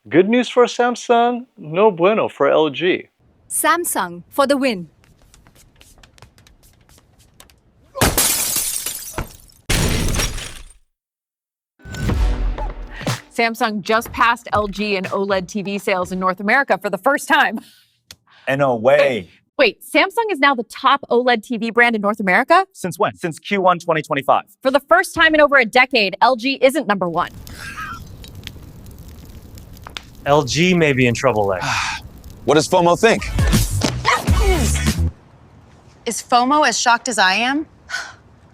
Good news for Samsung, no bueno for LG. Samsung for the win. Samsung just passed LG in OLED TV sales in North America for the first time. No way. Wait, Samsung is now the top OLED TV brand in North America? Since when? Since Q1 2025. For the first time in over a decade, LG isn't number one. LG may be in trouble there. What does FOMO think? Is FOMO as shocked as I am?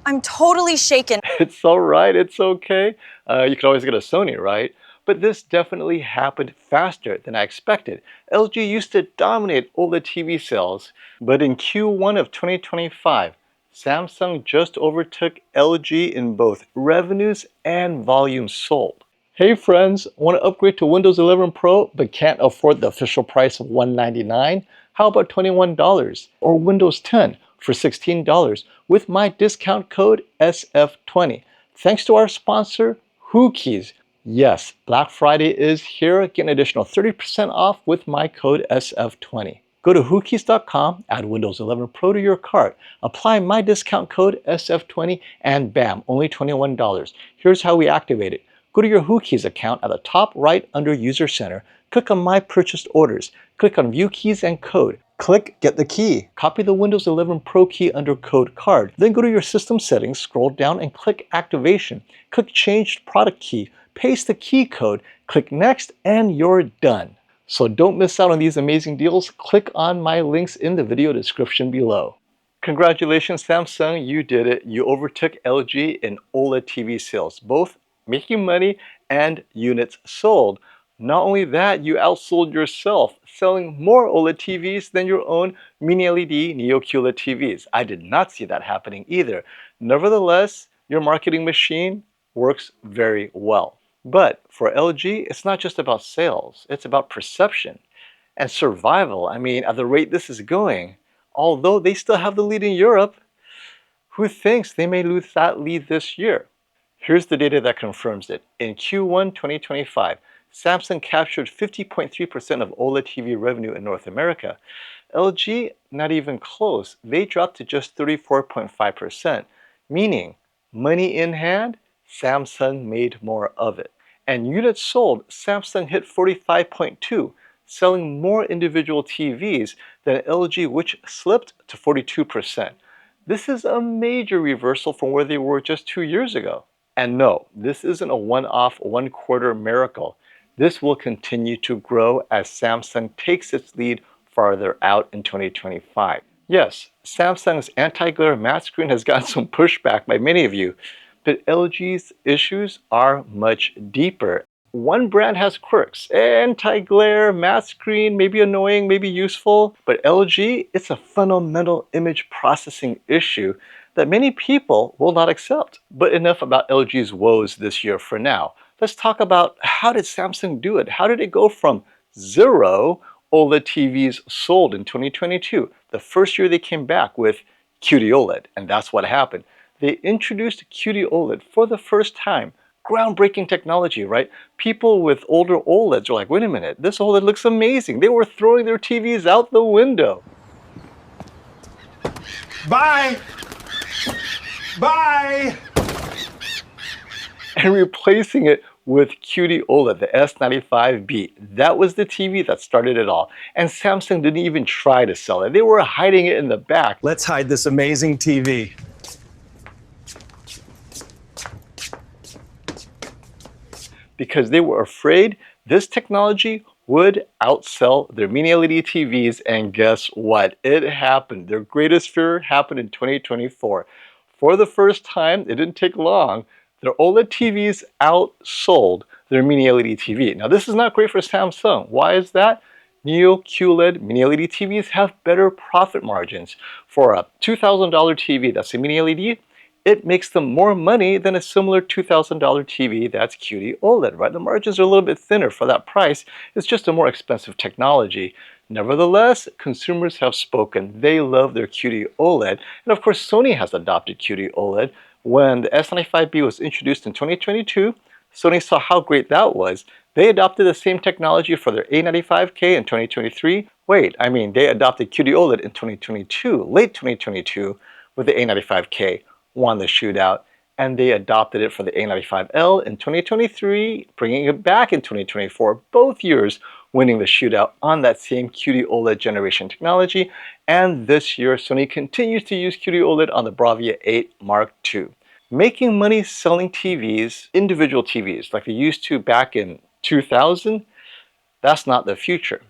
I'm totally shaken. It's all right, it's okay. You can always get a Sony, right? But this definitely happened faster than I expected. LG used to dominate OLED TV sales, but in Q1 of 2025, Samsung just overtook LG in both revenues and volume sold. Hey friends, want to upgrade to Windows 11 Pro but can't afford the official price of $199? How about $21 or Windows 10 for $16 with my discount code SF20? Thanks to our sponsor, Whokeys. Yes, Black Friday is here. Get an additional 30% off with my code SF20. Go to Whokeys.com, add Windows 11 Pro to your cart, apply my discount code SF20, and bam, only $21. Here's how we activate it. Go to your Whokeys account at the top right under User Center, click on My Purchased Orders, click on View Keys and Code, click Get the Key, copy the Windows 11 Pro key under Code Card, then go to your system settings, scroll down and click Activation, click Change Product Key, paste the key code, click Next, and you're done. So don't miss out on these amazing deals. Click on my links in the video description below. Congratulations Samsung, you did it. You overtook LG in OLED TV sales, both making money and units sold. Not only that, you outsold yourself, selling more OLED TVs than your own Mini LED Neo QLED TVs. I did not see that happening either. Nevertheless, your marketing machine works very well. But for LG, it's not just about sales, it's about perception and survival. I mean, at the rate this is going, although they still have the lead in Europe, who thinks they may lose that lead this year? Here's the data that confirms it. In Q1 2025, Samsung captured 50.3% of OLED TV revenue in North America. LG, not even close. They dropped to just 34.5%, meaning money in hand, Samsung made more of it. And units sold, Samsung hit 45.2, selling more individual TVs than LG, which slipped to 42%. This is a major reversal from where they were just 2 years ago. And no, this isn't a one-off, one-quarter miracle. This will continue to grow as Samsung takes its lead farther out in 2025. Yes, Samsung's anti-glare matte screen has gotten some pushback by many of you, but LG's issues are much deeper. One brand has quirks, anti-glare, matte screen, maybe annoying, maybe useful, but LG, it's a fundamental image processing issue that many people will not accept. But enough about LG's woes this year for now. Let's talk about how did Samsung do it? How did it go from 0 OLED TVs sold in 2022, the first year they came back with QD-OLED, and that's what happened. They introduced QD-OLED for the first time. Groundbreaking technology, right? People with older OLEDs are like, wait a minute, this OLED looks amazing. They were throwing their TVs out the window. Bye! Bye! And replacing it with QD-OLED, the S95B. That was the TV that started it all. And Samsung didn't even try to sell it. They were hiding it in the back. Let's hide this amazing TV. Because they were afraid this technology would outsell their Mini LED TVs, and guess what? It happened. Their greatest fear happened in 2024. For the first time, it didn't take long, their OLED TVs outsold their Mini LED TV. Now this is not great for Samsung. Why is that? Neo QLED Mini LED TVs have better profit margins. For a $2,000 TV that's a Mini LED, it makes them more money than a similar $2,000 TV that's QD-OLED, right? The margins are a little bit thinner for that price. It's just a more expensive technology. Nevertheless, consumers have spoken. They love their QD-OLED. And of course, Sony has adopted QD-OLED. When the S95B was introduced in 2022, Sony saw how great that was. They adopted the same technology for their A95K in 2023. Wait, I mean, they adopted QD-OLED in 2022, late 2022, with the A95K, won the shootout, and they adopted it for the A95L in 2023, bringing it back in 2024, both years winning the shootout on that same QD-OLED generation technology. And this year, Sony continues to use QD-OLED on the Bravia 8 Mark II. Making money selling TVs, individual TVs, like they used to back in 2000, that's not the future.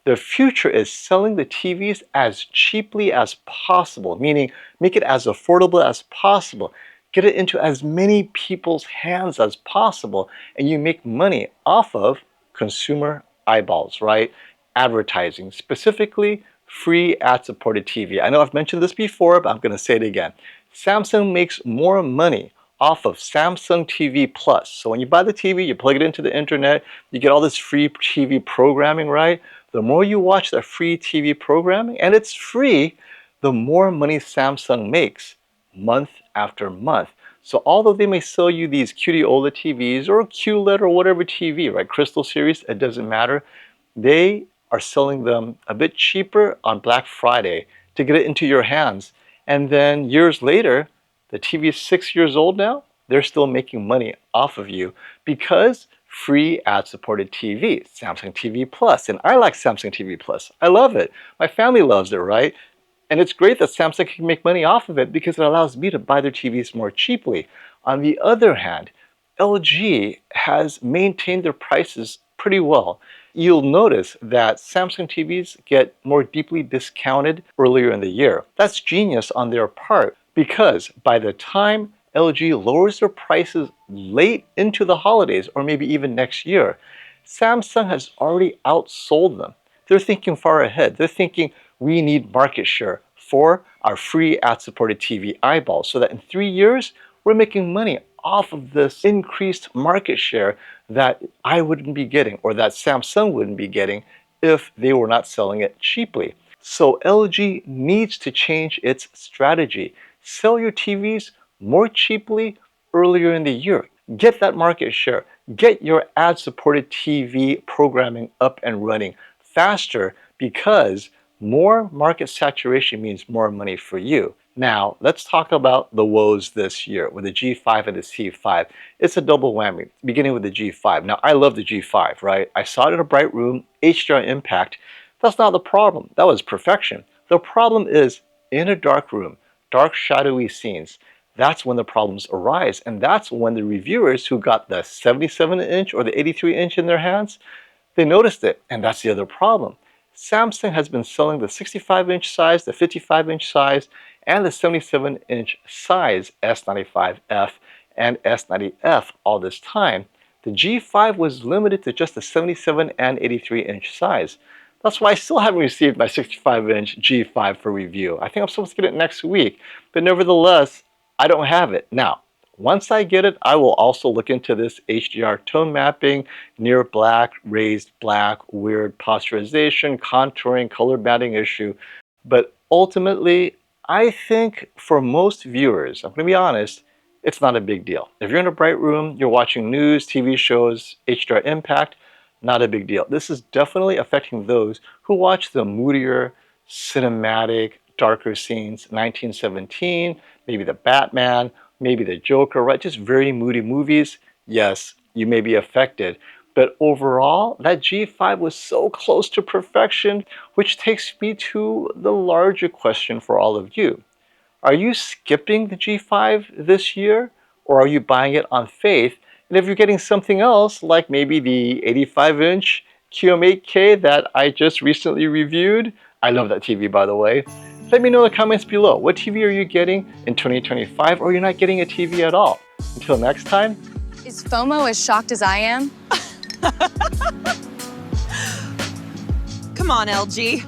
The future is selling the TVs as cheaply as possible, meaning make it as affordable as possible. Get it into as many people's hands as possible, and you make money off of consumer eyeballs, right? Advertising, specifically free ad-supported TV. I know I've mentioned this before, but I'm going to say it again. Samsung makes more money off of Samsung TV Plus. So when you buy the TV, you plug it into the internet, you get all this free TV programming, right? The more you watch that free TV programming, and it's free, the more money Samsung makes month after month. So although they may sell you these QD OLED TVs or QLED or whatever TV, right, Crystal series, it doesn't matter, they are selling them a bit cheaper on Black Friday to get it into your hands. And then years later, the TV is 6 years old now, they're still making money off of you because free ad-supported TV, Samsung TV Plus. And I like Samsung TV Plus. I love it. My family loves it, right? And it's great that Samsung can make money off of it because it allows me to buy their TVs more cheaply. On the other hand, LG has maintained their prices pretty well. You'll notice that Samsung TVs get more deeply discounted earlier in the year. That's genius on their part because by the time LG lowers their prices late into the holidays or maybe even next year, Samsung has already outsold them. They're thinking far ahead. They're thinking we need market share for our free ad-supported TV eyeballs so that in 3 years, we're making money off of this increased market share that I wouldn't be getting or that Samsung wouldn't be getting if they were not selling it cheaply. So LG needs to change its strategy. Sell your TVs more cheaply earlier in the year. Get that market share. Get your ad-supported TV programming up and running faster because more market saturation means more money for you. Now, let's talk about the woes this year with the G5 and the C5. It's a double whammy, beginning with the G5. Now, I love the G5, right? I saw it in a bright room, HDR impact. That's not the problem. That was perfection. The problem is in a dark room, dark shadowy scenes. That's when the problems arise. And that's when the reviewers who got the 77-inch or the 83-inch in their hands, they noticed it. And that's the other problem. Samsung has been selling the 65-inch size, the 55-inch size, and the 77-inch size S95F and S90F all this time. The G5 was limited to just the 77 and 83-inch size. That's why I still haven't received my 65-inch G5 for review. I think I'm supposed to get it next week, but nevertheless, I don't have it. Now, once I get it, I will also look into this HDR tone mapping, near black, raised black, weird posturization, contouring, color banding issue. But ultimately, I think for most viewers, I'm going to be honest, it's not a big deal. If you're in a bright room, you're watching news, TV shows, HDR impact, not a big deal. This is definitely affecting those who watch the moodier, cinematic, darker scenes, 1917, maybe the Batman, maybe the Joker, right? Just very moody movies. Yes, you may be affected. But overall, that G5 was so close to perfection, which takes me to the larger question for all of you. Are you skipping the G5 this year? Or are you buying it on faith? And if you're getting something else, like maybe the 85-inch QM8K that I just recently reviewed, I love that TV by the way, let me know in the comments below. What TV are you getting in 2025 or you're not getting a TV at all? Until next time. Is FOMO as shocked as I am? Come on, LG.